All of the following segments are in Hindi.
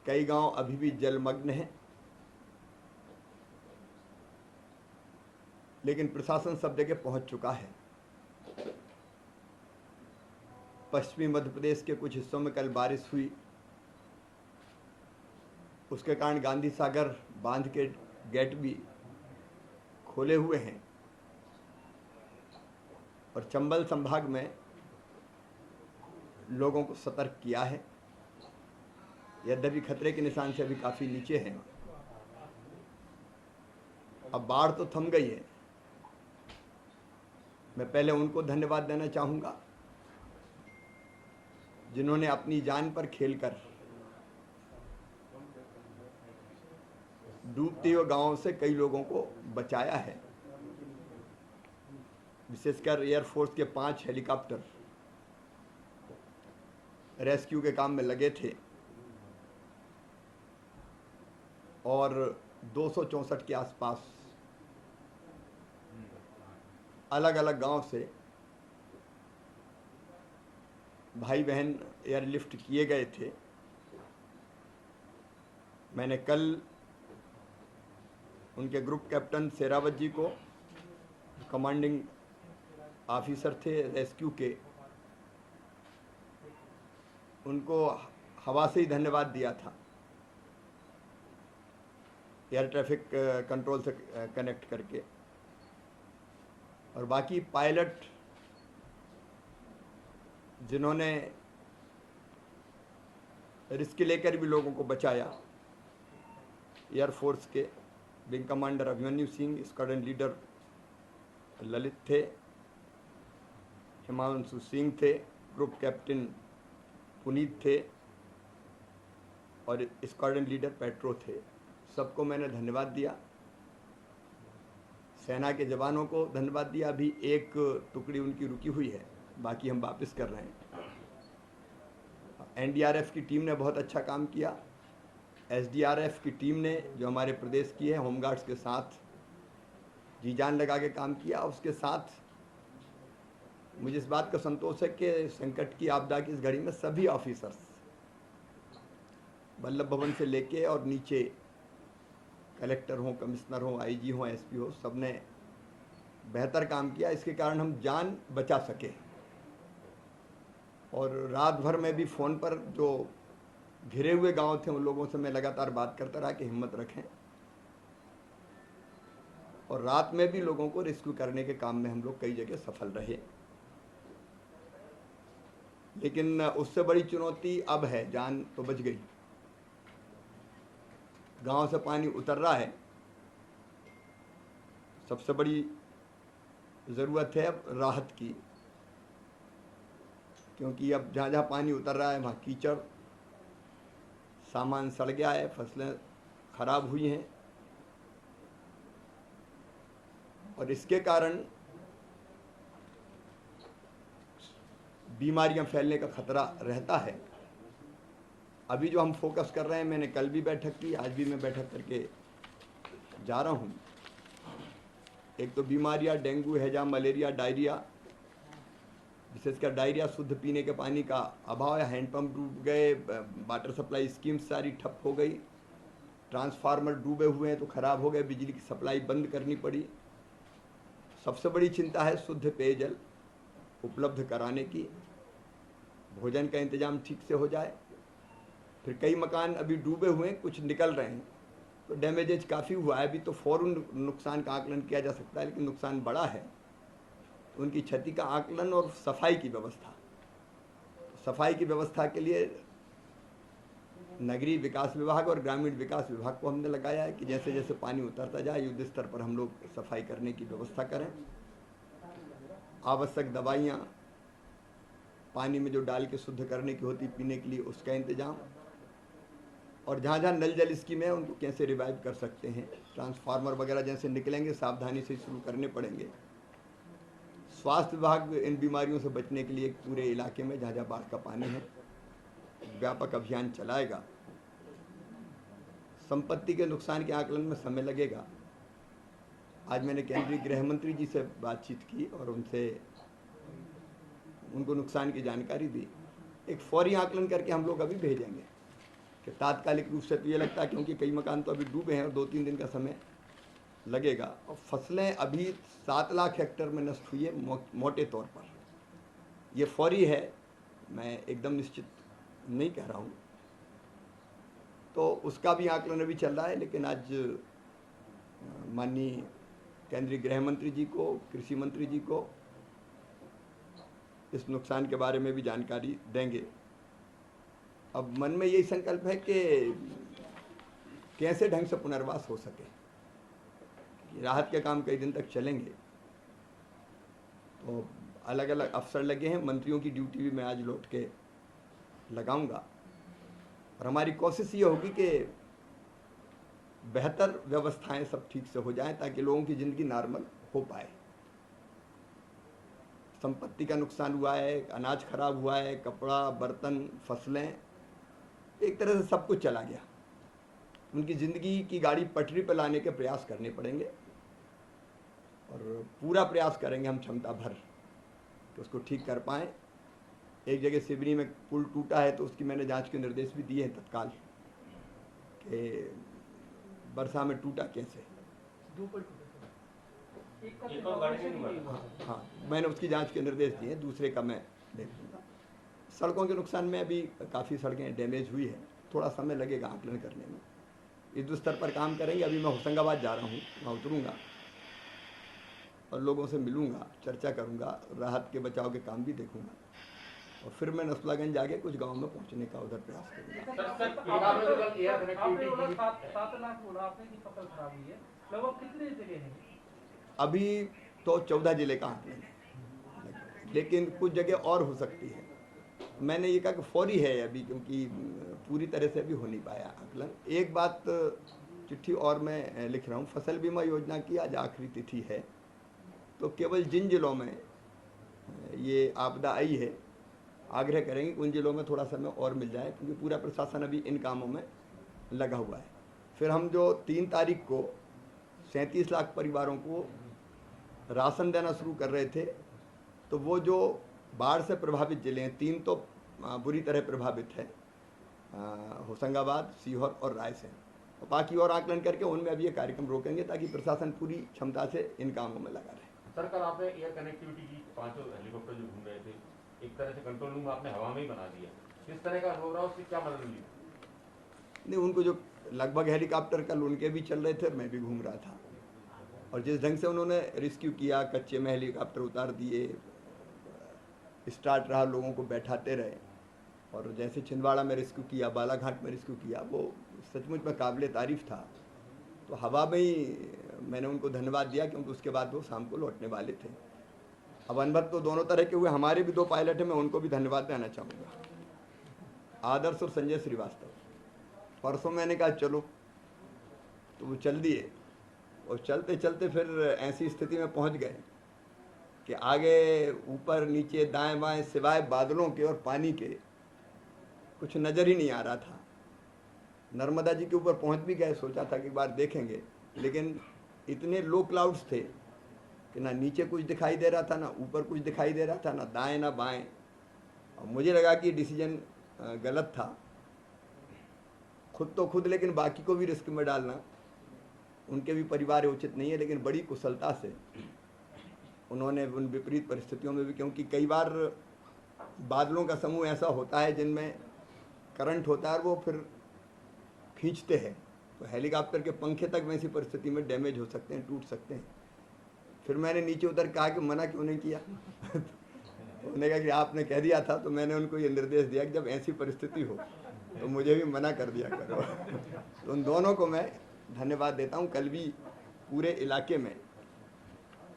कई गांव अभी भी जलमग्न हैं, लेकिन प्रशासन सब जगह पहुंच चुका है। पश्चिमी मध्य प्रदेश के कुछ हिस्सों में कल बारिश हुई, उसके कारण गांधी सागर बांध के गेट भी खोले हुए हैं और चंबल संभाग में लोगों को सतर्क किया है। यद्यपि खतरे के निशान से अभी काफ़ी नीचे हैं। अब बाढ़ तो थम गई है। मैं पहले उनको धन्यवाद देना चाहूँगा जिन्होंने अपनी जान पर खेलकर डूबते हुए गांवों से कई लोगों को बचाया है। विशेषकर एयरफोर्स के 5 हेलीकॉप्टर रेस्क्यू के काम में लगे थे और 264 के आसपास अलग अलग गांव से भाई बहन एयरलिफ्ट किए गए थे। मैंने कल उनके ग्रुप कैप्टन शेरावत जी को, कमांडिंग ऑफिसर थे रेस्क्यू के, उनको हवा से ही धन्यवाद दिया था, एयर ट्रैफिक कंट्रोल से कनेक्ट करके। और बाकी पायलट जिन्होंने रिस्क लेकर भी लोगों को बचाया, एयरफोर्स के wing commander Abhimanyu Singh, squadron leader Lalit थे, हिमांशु सिंह थे, ग्रुप कैप्टन पुनीत थे और स्क्वाड्रन लीडर पेट्रो थे। सबको मैंने धन्यवाद दिया। सेना के जवानों को धन्यवाद दिया। अभी एक टुकड़ी उनकी रुकी हुई है, बाकी हम वापस कर रहे हैं। एनडीआरएफ की टीम ने बहुत अच्छा काम किया। एसडीआरएफ की टीम ने, जो हमारे प्रदेश की है, होमगार्ड्स के साथ जी जान लगा के काम किया। उसके साथ मुझे इस बात का संतोष है कि संकट की, आपदा की इस घड़ी में सभी ऑफिसर्स, वल्लभ भवन से लेके और नीचे कलेक्टर हो, कमिश्नर हो, आईजी हो, एसपी हो, सब ने बेहतर काम किया। इसके कारण हम जान बचा सके। और रात भर में भी फ़ोन पर जो घिरे हुए गांव थे उन लोगों से मैं लगातार बात करता रहा कि हिम्मत रखें। और रात में भी लोगों को रेस्क्यू करने के काम में हम लोग कई जगह सफल रहे। लेकिन उससे बड़ी चुनौती अब है, जान तो बच गई, गांव से पानी उतर रहा है। सबसे बड़ी ज़रूरत है अब राहत की, क्योंकि अब जहाँ जहाँ पानी उतर रहा है वहाँ कीचड़, सामान सड़ गया है, फसलें खराब हुई हैं और इसके कारण बीमारियां फैलने का खतरा रहता है। अभी जो हम फोकस कर रहे हैं, मैंने कल भी बैठक की, आज भी मैं बैठक करके जा रहा हूँ। एक तो बीमारियां, डेंगू, हैजा, मलेरिया, डायरिया, विशेषकर डायरिया, शुद्ध पीने के पानी का अभाव है, हैंडपम्प डूब गए, वाटर सप्लाई स्कीम सारी ठप हो गई, ट्रांसफार्मर डूबे हुए हैं तो ख़राब हो गए, बिजली की सप्लाई बंद करनी पड़ी। सबसे बड़ी चिंता है शुद्ध पेयजल उपलब्ध कराने की, भोजन का इंतजाम ठीक से हो जाए। फिर कई मकान अभी डूबे हुए हैं, कुछ निकल रहे हैं, तो डैमेजेज काफ़ी हुआ है। अभी तो फ़ौरन नुकसान का आकलन किया जा सकता है, लेकिन नुकसान बड़ा है तो उनकी क्षति का आकलन और सफाई की व्यवस्था, सफाई की व्यवस्था के लिए नगरीय विकास विभाग और ग्रामीण विकास विभाग को हमने लगाया है कि जैसे जैसे पानी उतरता जाए युद्ध स्तर पर हम लोग सफाई करने की व्यवस्था करें। आवश्यक दवाइयाँ पानी में जो डाल के शुद्ध करने की होती पीने के लिए, उसका इंतजाम, और जहाँ जहाँ नल जल स्कीम है उनको कैसे रिवाइव कर सकते हैं। ट्रांसफार्मर वगैरह जैसे निकलेंगे सावधानी से शुरू करने पड़ेंगे। स्वास्थ्य विभाग इन बीमारियों से बचने के लिए पूरे इलाके में जहाँ जहाँ बाढ़ का पानी है व्यापक अभियान चलाएगा। संपत्ति के नुकसान के आकलन में समय लगेगा। आज मैंने केंद्रीय गृह मंत्री जी से बातचीत की और उनको नुकसान की जानकारी दी। एक फौरी आकलन करके हम लोग अभी भेजेंगे। कि तात्कालिक रूप से तो ये लगता है क्योंकि कई मकान तो अभी डूबे हैं और 2-3 दिन का समय लगेगा। और फसलें अभी 7 लाख हेक्टेयर में नष्ट हुई है मोटे तौर पर। ये फौरी है, मैं एकदम निश्चित नहीं कह रहा हूँ, तो उसका भी आकलन अभी चल रहा है। लेकिन आज माननीय केंद्रीय गृह मंत्री जी को, कृषि मंत्री जी को इस नुकसान के बारे में भी जानकारी देंगे। अब मन में यही संकल्प है कि कैसे ढंग से पुनर्वास हो सके। राहत के काम कई दिन तक चलेंगे, तो अलग अलग अफसर लगे हैं, मंत्रियों की ड्यूटी भी मैं आज लौट के लगाऊंगा। और हमारी कोशिश ये होगी कि बेहतर व्यवस्थाएं सब ठीक से हो जाएं ताकि लोगों की ज़िंदगी नॉर्मल हो पाए। संपत्ति का नुकसान हुआ है, अनाज खराब हुआ है, कपड़ा, बर्तन, फसलें, एक तरह से सब कुछ चला गया। उनकी ज़िंदगी की गाड़ी पटरी पर लाने के प्रयास करने पड़ेंगे और पूरा प्रयास करेंगे हम क्षमता भर कि उसको ठीक कर पाएँ। एक जगह सिवनी में पुल टूटा है तो उसकी मैंने जांच के निर्देश भी दिए हैं तत्काल कि वर्षा में टूटा कैसे। हाँ, मैंने उसकी जांच के निर्देश दिए, दूसरे का मैं देख लूँगा। सड़कों के नुकसान में अभी काफ़ी सड़कें डैमेज हुई है, थोड़ा समय लगेगा आकलन करने में। युद्ध स्तर पर काम करेंगे। अभी मैं होशंगाबाद जा रहा हूँ, वहाँ उतरूँगा और लोगों से मिलूँगा, चर्चा करूँगा, राहत के बचाव के काम भी देखूँगा और फिर मैं नसुलागंज जाके कुछ गांव में पहुंचने का उधर प्रयास करूँगा। अभी तो 14 जिले का आंकलन है, लेकिन कुछ जगह और हो सकती है। मैंने ये कहा कि फौरी है अभी, क्योंकि पूरी तरह से अभी हो नहीं पाया आकलन। एक बात चिट्ठी और मैं लिख रहा हूँ, फसल बीमा योजना की आज आखिरी तिथि है, तो केवल जिन जिलों में ये आपदा आई है आग्रह करेंगे कि उन जिलों में थोड़ा समय और मिल जाए, क्योंकि पूरा प्रशासन अभी इन कामों में लगा हुआ है। फिर हम जो 3 तारीख को 37 लाख परिवारों को राशन देना शुरू कर रहे थे, तो वो जो बाढ़ से प्रभावित जिले हैं, 3 तो बुरी तरह प्रभावित है, होशंगाबाद, सीहोर और रायसेन, और बाकी और आकलन करके उनमें अभी ये कार्यक्रम रोकेंगे ताकि प्रशासन पूरी क्षमता से इन कामों में लगा रहे। सर, कल आपने एयर कनेक्टिविटी की 5 हेलीकॉप्टर जो घूम रहे थे, एक तरह से कंट्रोल रूम आपने हवा में ही बना दिया, किस तरह का अनुभव रहा, उसकी क्या मदद मिली? नहीं, उनको जो लगभग हेलीकॉप्टर कल उनके भी चल रहे थे, मैं भी घूम रहा था, और जिस ढंग से उन्होंने रेस्क्यू किया, कच्चे में हेलीकॉप्टर उतार दिए, स्टार्ट रहा, लोगों को बैठाते रहे, और जैसे छिंदवाड़ा में रेस्क्यू किया, बालाघाट में रेस्क्यू किया, वो सचमुच में काबिल तारीफ़ था। तो हवा में ही मैंने उनको धन्यवाद दिया, क्योंकि उसके बाद वो शाम को लौटने वाले थे। अब अनुभव तो दोनों तरह के हुए, हमारे भी 2 पायलट हैं, मैं उनको भी धन्यवाद देना चाहूँगा, आदर्श और संजय श्रीवास्तव। परसों मैंने कहा चलो, तो वो चल दिए, और चलते चलते फिर ऐसी स्थिति में पहुंच गए कि आगे ऊपर नीचे दाएं बाएं सिवाय बादलों के और पानी के कुछ नज़र ही नहीं आ रहा था। नर्मदा जी के ऊपर पहुंच भी गए, सोचा था कि एक बार देखेंगे, लेकिन इतने लो क्लाउड्स थे कि ना नीचे कुछ दिखाई दे रहा था, ना ऊपर कुछ दिखाई दे रहा था, ना दाएं ना बाएं। और मुझे लगा कि डिसीजन गलत था, खुद तो खुद, लेकिन बाकी को भी रिस्क में डालना, उनके भी परिवार उचित नहीं है। लेकिन बड़ी कुशलता से उन्होंने उन विपरीत परिस्थितियों में भी, क्योंकि कई बार बादलों का समूह ऐसा होता है जिनमें करंट होता है और वो फिर खींचते हैं, तो हेलीकॉप्टर के पंखे तक वैसी परिस्थिति में डैमेज हो सकते हैं, टूट सकते हैं। फिर मैंने नीचे उतर कहा कि मना क्यों नहीं किया उन्होंने कहा कि आपने कह दिया था, तो मैंने उनको ये निर्देश दिया कि जब ऐसी परिस्थिति हो तो मुझे भी मना कर दिया करो तो उन दोनों को मैं धन्यवाद देता हूँ। कल भी पूरे इलाके में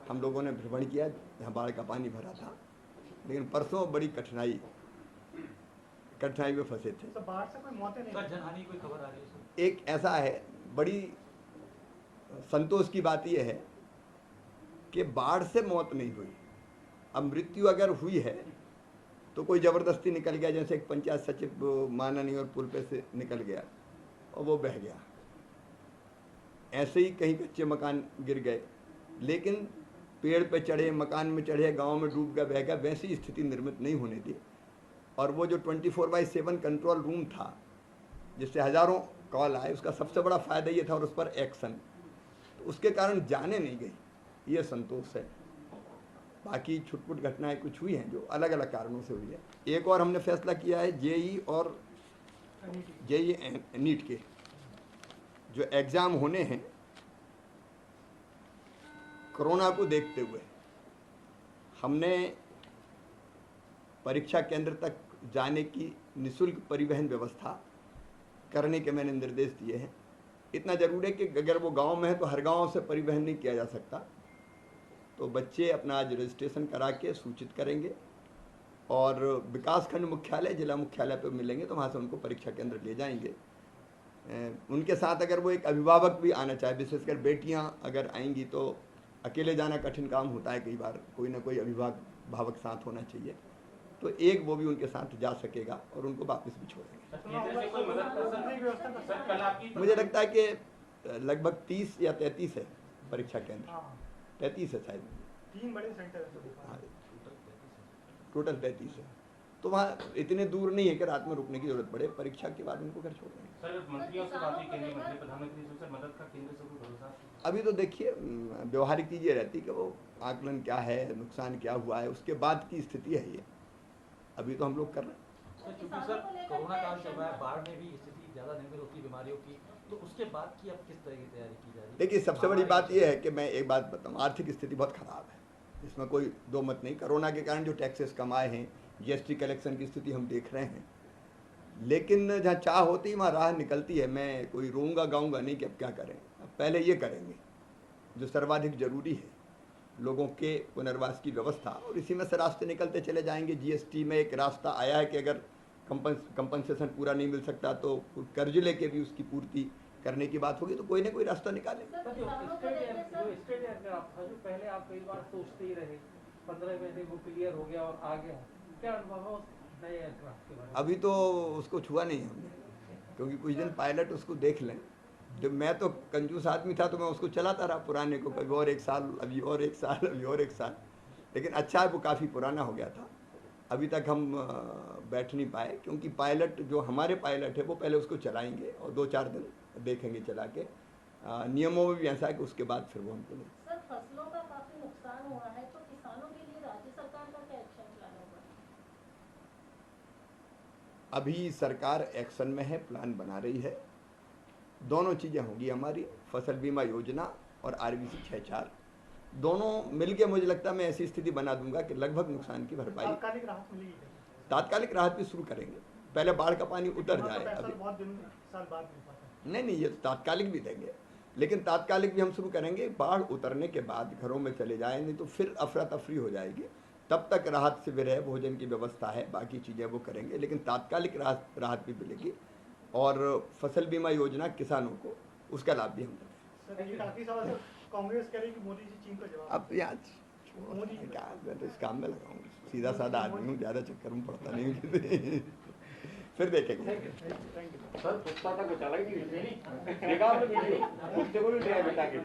हम लोगों ने भ्रमण किया जहाँ बाढ़ का पानी भरा था, लेकिन परसों बड़ी कठिनाई में फंसे थे। तो बाढ़ से कोई मौतें नहीं, जनहानि कोई खबर आ रही है? एक ऐसा है, बड़ी संतोष की बात यह है कि बाढ़ से मौत नहीं हुई। अब मृत्यु अगर हुई है तो कोई ज़बरदस्ती निकल गया, जैसे एक पंचायत सचिव माना नहीं और पुल पे से निकल गया और वो बह गया, ऐसे ही कहीं कच्चे मकान गिर गए, लेकिन पेड़ पे चढ़े, मकान में चढ़े, गांव में डूब गया, बह गया, वैसी स्थिति निर्मित नहीं होने दी। और वो जो 24/7 कंट्रोल रूम था जिससे हज़ारों कॉल आए, उसका सबसे बड़ा फ़ायदा ये था और उस पर एक्शन, तो उसके कारण जाने नहीं गई, ये संतोष है। बाकी छुटपुट घटनाएं कुछ हुई हैं जो अलग अलग कारणों से हुई है। एक और हमने फैसला किया है, जेई और जेई नीट के जो एग्ज़ाम होने हैं, कोरोना को देखते हुए हमने परीक्षा केंद्र तक जाने की निःशुल्क परिवहन व्यवस्था करने के मैंने निर्देश दिए हैं। इतना ज़रूर है कि अगर वो गांव में है तो हर गांव से परिवहन नहीं किया जा सकता, तो बच्चे अपना आज रजिस्ट्रेशन करा के सूचित करेंगे और विकासखंड मुख्यालय, जिला मुख्यालय पर मिलेंगे तो वहाँ से उनको परीक्षा केंद्र ले जाएंगे। उनके साथ अगर वो एक अभिभावक भी आना चाहे, विशेषकर बेटियां अगर आएंगी तो अकेले जाना कठिन काम होता है, कई बार कोई ना कोई अभिभावक साथ होना चाहिए, तो एक वो भी उनके साथ जा सकेगा और उनको वापस भी छोड़ेंगे। मुझे लगता है कि लगभग 30 या 33 है परीक्षा केंद्र, 33 है शायद, 3 बड़े सेंटर हैं, टोटल 33 है। तो वहाँ इतने दूर नहीं है कि रात में रुकने की जरूरत पड़े, परीक्षा के बाद उनको घर छोड़ देंगे। सर मंत्रियों से बात केंद्रीय मंत्री प्रधानमंत्री से मदद का केंद्र से कोई भरोसा? अभी तो देखिए व्यवहारिक चीज़ ये रहती कि वो आकलन क्या है, नुकसान क्या हुआ है, उसके बाद की स्थिति है ये। अभी तो हम लोग कर रहे हैं। क्योंकि सर कोरोना काल चल रहा है, बाढ़ में भी स्थिति ज़्यादा निर्भर होती है बीमारियों की, तो उसके बाद की अब किस तरह की तैयारी की जा रही है? देखिए सबसे बड़ी बात यह है कि मैं एक बात बताऊँ, आर्थिक स्थिति बहुत ख़राब है, इसमें कोई दो मत नहीं। कोरोना के कारण जो टैक्सेस कमाए हैं, जीएसटी कलेक्शन की स्थिति हम देख रहे हैं, लेकिन जहाँ चाह होती है वहाँ राह निकलती है। मैं कोई रोऊंगा गाऊंगा नहीं कि अब क्या करें, अब पहले ये करेंगे जो सर्वाधिक जरूरी है, लोगों के पुनर्वास की व्यवस्था, और इसी में से रास्ते निकलते चले जाएंगे। जीएसटी में एक रास्ता आया है कि अगर कंपनसेशन पूरा नहीं मिल सकता तो कर्ज लेके भी उसकी पूर्ति करने की बात होगी, तो कोई ना कोई रास्ता निकालेंगे। जो पहले आप कई बार सोचते ही रहे, 15 महीने वो क्लियर हो गया और आ गया, क्या अनुभव है नए एयरक्राफ्ट के बारे में? अभी तो उसको छुआ नहीं हमने, क्योंकि कुछ दिन पायलट उसको देख लें। जब मैं तो कंजूस आदमी था तो मैं उसको चलाता रहा पुराने को, कभी और 1 साल, अभी और 1 साल, अभी और 1 साल, लेकिन अच्छा है वो काफ़ी पुराना हो गया था। अभी तक हम बैठ नहीं पाए, क्योंकि पायलट जो हमारे पायलट है वो पहले उसको चलाएंगे और 2-4 दिन देखेंगे चला के। नियमों में भी ऐसा है कि उसके बाद फिर वो हमको नहीं। सर फसलों का काफी नुकसान हुआ है, तो किसानों के लिए राज्य सरकार का क्या एक्शन प्लान होगा? अभी सरकार एक्शन में है, प्लान बना रही है। दोनों चीज़ें होंगी हमारी, फसल बीमा योजना और RBC 6-4 दोनों मिलके मुझे लगता है मैं ऐसी स्थिति बना दूंगा कि लगभग नुकसान की भरपाई। तात्कालिक राहत मिलेगी? तात्कालिक राहत भी शुरू करेंगे, पहले बाढ़ का पानी उतर जाए। पैसा अभी बहुत दिन साल बाद मिल पाता है। नहीं, ये तात्कालिक भी देंगे, लेकिन तात्कालिक भी हम शुरू करेंगे। बाढ़ उतरने के बाद घरों में चले जाए, नहीं तो फिर अफरा तफरी हो जाएगी। तब तक राहत शिविर है, भोजन की व्यवस्था है, बाकी चीज़ें वो करेंगे, लेकिन तात्कालिक राहत भी मिलेगी। और फसल बीमा योजना किसानों को, उसका लाभ भी हम देंगे। सर ये काफी सवाल सर, कांग्रेस कह रही है कि मोदी जी चीन को जवाब। अब यहाँ क्या, मैं तो इस काम में लगा हूँ, सीधा साधा आदमी हूँ, ज़्यादा चक्कर में पड़ता नहीं हूँ। फिर देखेंगे। सर पुष्पा का कुछ अलग ही देखा आपने वीडियो, उससे कोई बेटा के